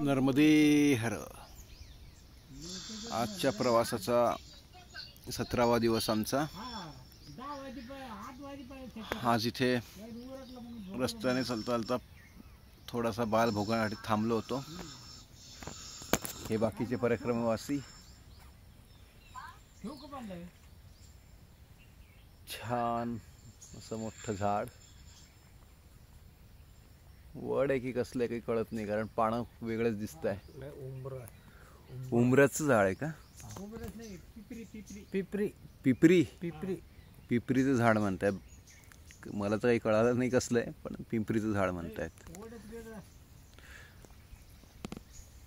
नर्मदे हर. आजच्या प्रवासाचा 17वा दिवस आमचा. आज इथे रस्त्याने चालता चालता थोडासा बाल भोगण्यासाठी थांबलो होतो. हे बाकीचे परिक्रमावासी. छान असं मोठं झाड, वड आहे की कसलं काही कळत नाही, कारण पानं वेगळंच दिसत आहे. उंबराचं झाड आहे का? पिपरी पिपरी पिपरीचं झाड म्हणताय. मला तर काही कळालं नाही कसलं आहे, पण पिंपरीचं झाड म्हणतायत.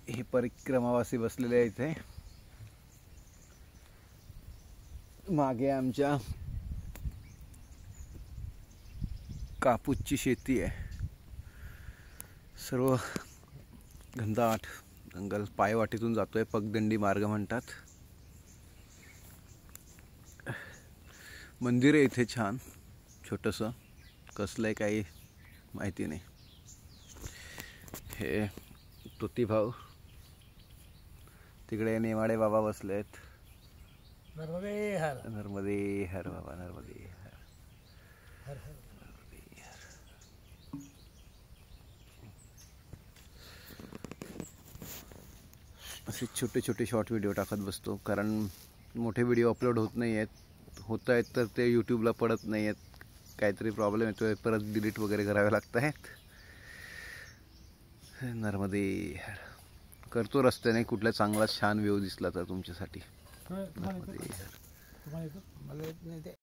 हे परिक्रमावासी बसलेले आहे इथे. मागे आमच्या कापूसची शेती आहे. सर्व घनदाट जंगल पायवाटेतून जातोय. पगदंडी मार्ग म्हणतात. मंदिर आहे इथे छान छोटंसं, कसलं आहे काही माहिती नाही. हे तुती भाऊ, तिकडे नेवाडे बाबा बसले आहेत. नर्मदे हर. नर्मदे हर बाबा, नर्मदे हर. असे छोटे छोटे शॉर्ट व्हिडिओ टाकत बसतो, कारण मोठे व्हिडिओ अपलोड होत नाही आहेत. होत आहेत तर ते यूट्यूबला पडत नाही आहेत. काहीतरी प्रॉब्लेम येतोय, परत डिलीट वगैरे करावे लागत आहेत. नर्मदे हर. करतो रस्त्याने कुठला चांगला छान व्ह्यू दिसला तर तुमच्यासाठी. नर्मदे हर.